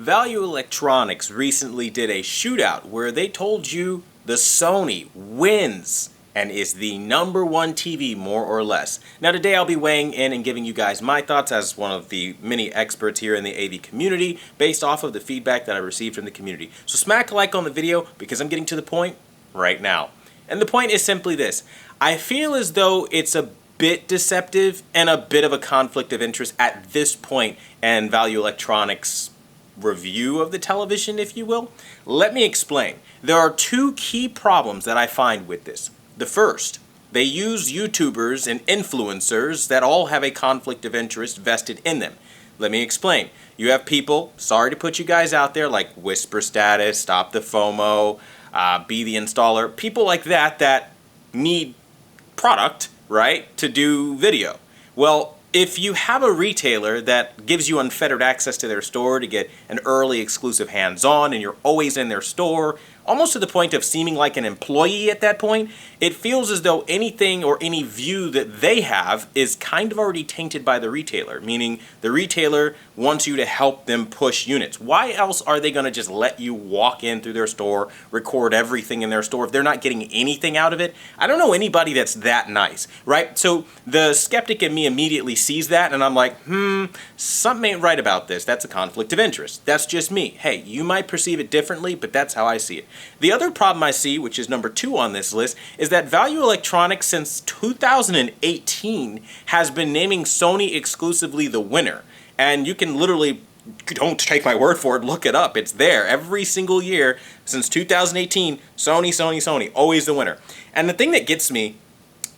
Value Electronics recently did a shootout where they told you the Sony wins and is the #1 TV more or less. Now today I'll be weighing in and giving you guys my thoughts as one of the many experts here in the AV community based off of the feedback that I received from the community. So smack a like on the video because I'm getting to the point right now. And the point is simply this. I feel as though it's a bit deceptive and a bit of a conflict of interest at this point in Value Electronics' review of the television, if you will. Let me explain. There are two key problems that I find with this. The first, they use YouTubers and influencers that all have a conflict of interest vested in them. Let me explain. You have people, sorry to put you guys out there, like Whisper Status, Stop the FOMO, Be the Installer, people like that that need product, right, to do video. Well, if you have a retailer that gives you unfettered access to their store to get an early exclusive hands-on and you're always in their store, almost to the point of seeming like an employee at that point, it feels as though anything or any view that they have is kind of already tainted by the retailer, meaning the retailer wants you to help them push units. Why else are they going to just let you walk in through their store, record everything in their store if they're not getting anything out of it? I don't know anybody that's that nice, right? So the skeptic in me immediately sees that and I'm like, something ain't right about this. That's a conflict of interest. That's just me. Hey, you might perceive it differently, but that's how I see it. The other problem I see, which is number 2 on this list, is that Value Electronics since 2018 has been naming Sony exclusively the winner. And you can literally, don't take my word for it, look it up. It's there every single year since 2018, Sony, Sony, Sony, always the winner. And the thing that gets me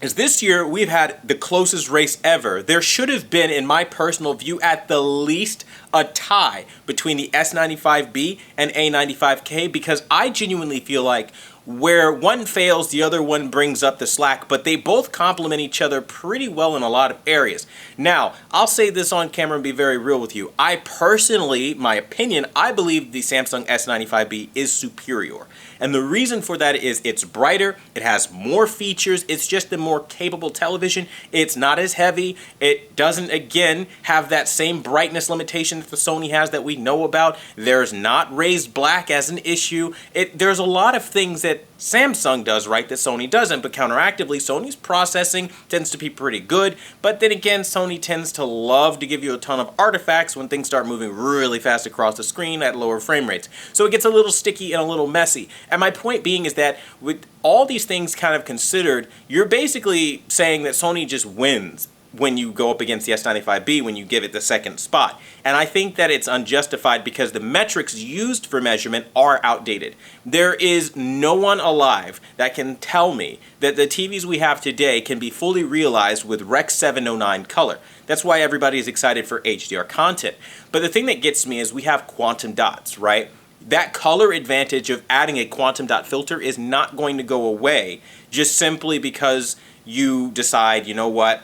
is this year we've had the closest race ever. There should have been, in my personal view, at the least a tie between the S95B and A95K because I genuinely feel like where one fails, the other one brings up the slack, but they both complement each other pretty well in a lot of areas. Now, I'll say this on camera and be very real with you. I personally, my opinion, I believe the Samsung S95B is superior. And the reason for that is it's brighter, it has more features, it's just a more capable television, it's not as heavy, it doesn't, again, have that same brightness limitation that the Sony has that we know about, there's not raised black as an issue, there's a lot of things that Samsung does right that Sony doesn't, but counteractively, Sony's processing tends to be pretty good, but then again, Sony tends to love to give you a ton of artifacts when things start moving really fast across the screen at lower frame rates. So it gets a little sticky and a little messy. And my point being is that with all these things kind of considered, you're basically saying that Sony just wins when you go up against the S95B when you give it the second spot. And I think that it's unjustified because the metrics used for measurement are outdated. There is no one alive that can tell me that the TVs we have today can be fully realized with Rec. 709 color. That's why everybody is excited for HDR content. But the thing that gets me is we have quantum dots, right? That color advantage of adding a quantum dot filter is not going to go away just simply because you decide, you know what,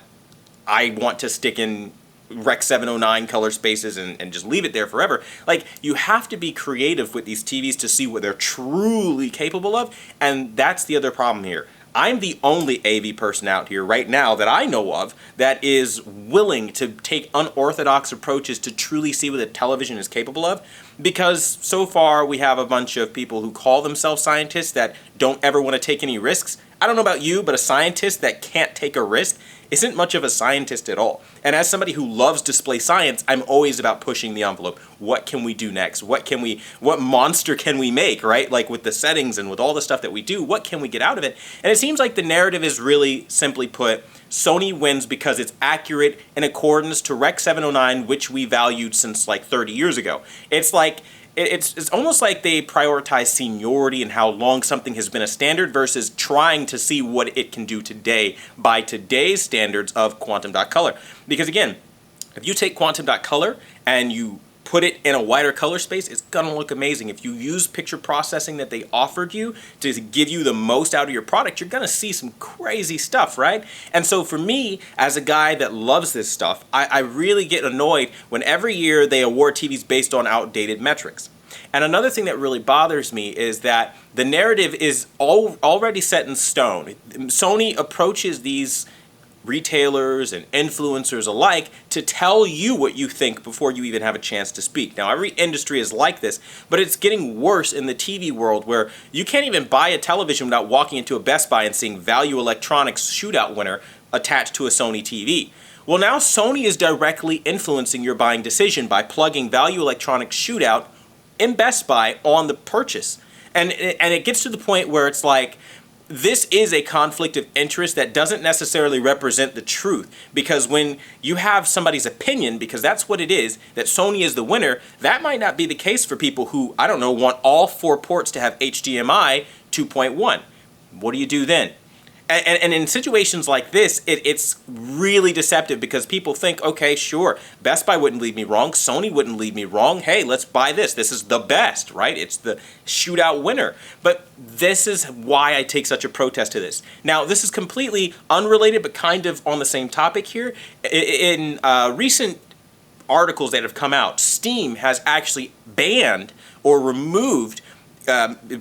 I want to stick in Rec. 709 color spaces and just leave it there forever. Like, you have to be creative with these TVs to see what they're truly capable of, and that's the other problem here. I'm the only AV person out here right now that I know of that is willing to take unorthodox approaches to truly see what the television is capable of, because so far we have a bunch of people who call themselves scientists that don't ever want to take any risks. I don't know about you, but a scientist that can't take a risk isn't much of a scientist at all. And as somebody who loves display science, I'm always about pushing the envelope. What can we do next? What monster can we make, right? Like with the settings and with all the stuff that we do, what can we get out of it? And it seems like the narrative is really simply put, Sony wins because it's accurate in accordance to Rec. 709, which we valued since like 30 years ago. It's like, it's almost like they prioritize seniority and how long something has been a standard versus trying to see what it can do today by today's standards of quantum dot color. Because again, if you take quantum dot color and you put it in a wider color space, it's gonna look amazing. If you use picture processing that they offered you to give you the most out of your product, you're gonna see some crazy stuff, right? And so for me, as a guy that loves this stuff, I really get annoyed when every year they award TVs based on outdated metrics. And another thing that really bothers me is that the narrative is already set in stone. Sony approaches these retailers and influencers alike to tell you what you think before you even have a chance to speak. Now, every industry is like this, but it's getting worse in the TV world where you can't even buy a television without walking into a Best Buy and seeing Value Electronics Shootout winner attached to a Sony TV. Well, now Sony is directly influencing your buying decision by plugging Value Electronics Shootout in Best Buy on the purchase. And it gets to the point where it's like, this is a conflict of interest that doesn't necessarily represent the truth, because when you have somebody's opinion, because that's what it is, that Sony is the winner, that might not be the case for people who, I don't know, want all 4 ports to have HDMI 2.1. What do you do then? And in situations like this, it's really deceptive, because people think, okay, sure, Best Buy wouldn't lead me wrong, Sony wouldn't lead me wrong, hey, let's buy this. This is the best, right? It's the shootout winner. But this is why I take such a protest to this. Now, this is completely unrelated, but kind of on the same topic here. In recent articles that have come out, Steam has actually banned or removed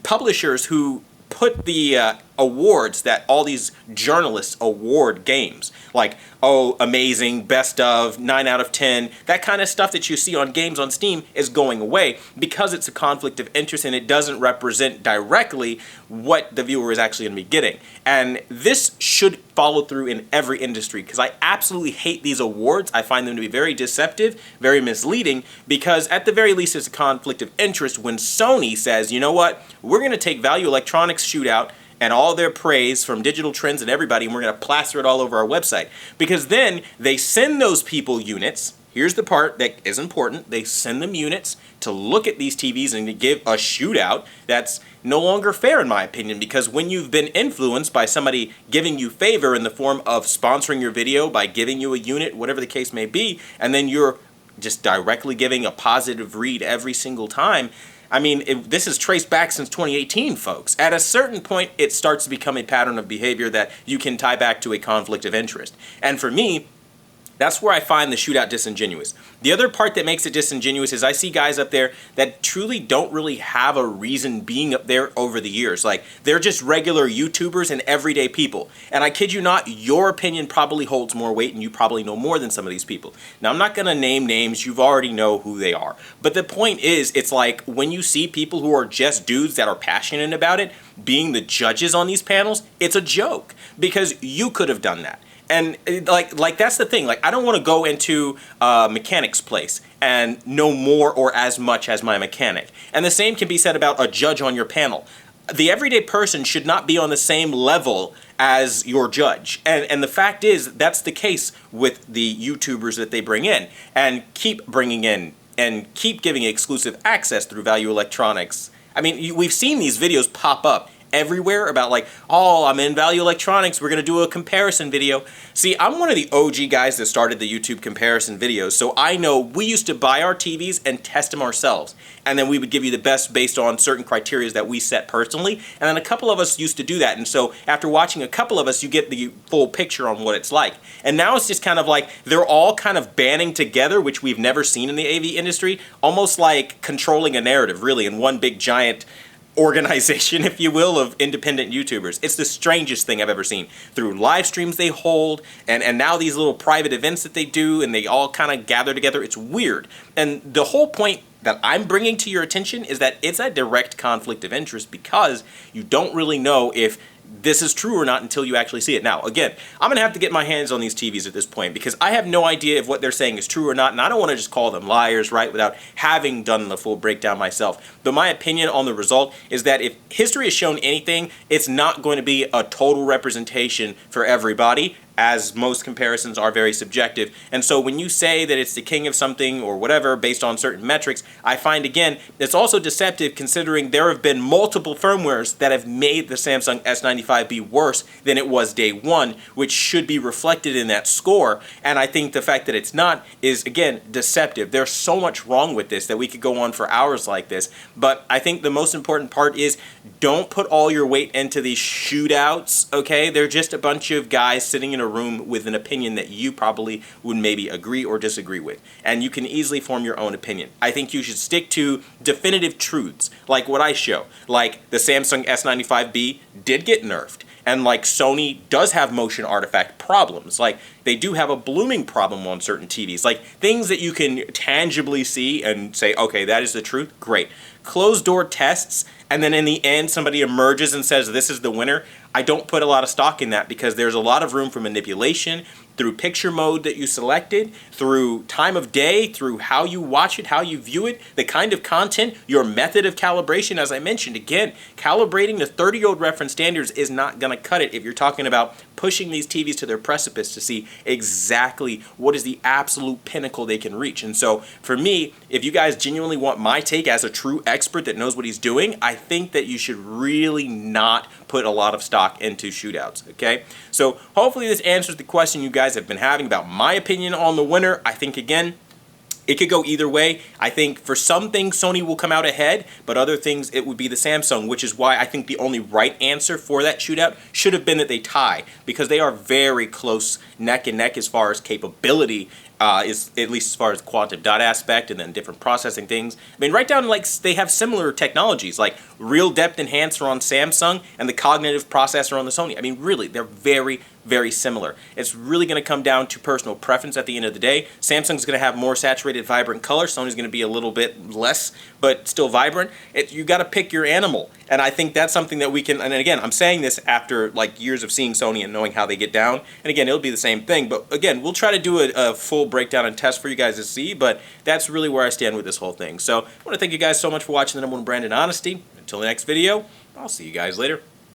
publishers who put the awards that all these journalists award games, like, oh, amazing, best of, 9 out of 10, that kind of stuff that you see on games on Steam is going away because it's a conflict of interest and it doesn't represent directly what the viewer is actually going to be getting. And this should follow through in every industry, because I absolutely hate these awards. I find them to be very deceptive, very misleading, because at the very least it's a conflict of interest when Sony says, you know what, we're going to take Value Electronics Shootout and all their praise from Digital Trends and everybody, and we're going to plaster it all over our website. Because then they send those people units. Here's the part that is important. They send them units to look at these TVs and to give a shootout. That's no longer fair, in my opinion, because when you've been influenced by somebody giving you favor in the form of sponsoring your video by giving you a unit, whatever the case may be, and then you're just directly giving a positive read every single time, I mean, this is traced back since 2018, folks. At a certain point, it starts to become a pattern of behavior that you can tie back to a conflict of interest. And for me, that's where I find the shootout disingenuous. The other part that makes it disingenuous is I see guys up there that truly don't really have a reason being up there over the years. Like, they're just regular YouTubers and everyday people. And I kid you not, your opinion probably holds more weight and you probably know more than some of these people. Now, I'm not going to name names. You already know who they are. But the point is, it's like when you see people who are just dudes that are passionate about it being the judges on these panels, it's a joke, because you could have done that. And like that's the thing. Like, I don't want to go into a mechanic's place and know more or as much as my mechanic. And the same can be said about a judge on your panel. The everyday person should not be on the same level as your judge. And the fact is, that's the case with the YouTubers that they bring in and keep bringing in and keep giving exclusive access through Value Electronics. I mean, we've seen these videos pop up everywhere about like, oh, I'm in Value Electronics, we're going to do a comparison video. See, I'm one of the OG guys that started the YouTube comparison videos, so I know we used to buy our TVs and test them ourselves, and then we would give you the best based on certain criteria that we set personally, and then a couple of us used to do that, and so after watching a couple of us, you get the full picture on what it's like. And now it's just kind of like they're all kind of banding together, which we've never seen in the AV industry, almost like controlling a narrative, really, in one big giant organization, if you will, of independent YouTubers. It's the strangest thing I've ever seen. Through live streams they hold, and now these little private events that they do, and they all kind of gather together. It's weird. And the whole point that I'm bringing to your attention is that it's a direct conflict of interest, because you don't really know if this is true or not until you actually see it. Now, again, I'm going to have to get my hands on these TVs at this point, because I have no idea if what they're saying is true or not, and I don't want to just call them liars, right, without having done the full breakdown myself. But my opinion on the result is that if history has shown anything, it's not going to be a total representation for everybody, as most comparisons are very subjective. And so when you say that it's the king of something or whatever based on certain metrics, I find, again, it's also deceptive, considering there have been multiple firmwares that have made the Samsung S95 be worse than it was day one, which should be reflected in that score. And I think the fact that it's not is, again, deceptive. There's so much wrong with this that we could go on for hours like this. But I think the most important part is, don't put all your weight into these shootouts, okay? They're just a bunch of guys sitting in a room with an opinion that you probably would maybe agree or disagree with, and you can easily form your own opinion. I think you should stick to definitive truths, like what I show. Like the Samsung S95B did get nerfed, and like Sony does have motion artifact problems. Like they do have a blooming problem on certain TVs. Like things that you can tangibly see and say, okay, that is the truth, great. Closed door tests, and then in the end somebody emerges and says this is the winner. I don't put a lot of stock in that because there's a lot of room for manipulation through picture mode that you selected, through time of day, through how you watch it, how you view it, the kind of content, your method of calibration. As I mentioned, again, calibrating the 30-year-old reference standards is not going to cut it if you're talking about pushing these TVs to their precipice to see exactly what is the absolute pinnacle they can reach. And so for me, if you guys genuinely want my take as a true expert that knows what he's doing, I think that you should really not put a lot of stock into shootouts, okay? So hopefully this answers the question you guys have been having about my opinion on the winner. I think, again, it could go either way. I think for some things Sony will come out ahead, but other things it would be the Samsung, which is why I think the only right answer for that shootout should have been that they tie, because they are very close neck and neck as far as capability, is at least as far as quantum dot aspect and then different processing things. I mean, right down like they have similar technologies like real depth enhancer on Samsung and the cognitive processor on the Sony. I mean, really, they're very, very similar. It's really going to come down to personal preference at the end of the day. Samsung's going to have more saturated, vibrant color. Sony's going to be a little bit less, but still vibrant. You got to pick your animal. And I think that's something that we can, and again, I'm saying this after like years of seeing Sony and knowing how they get down. And again, it'll be the same thing. But again, we'll try to do a full breakdown and test for you guys to see. But that's really where I stand with this whole thing. So I want to thank you guys so much for watching the #1 brand in honesty. Until the next video, I'll see you guys later.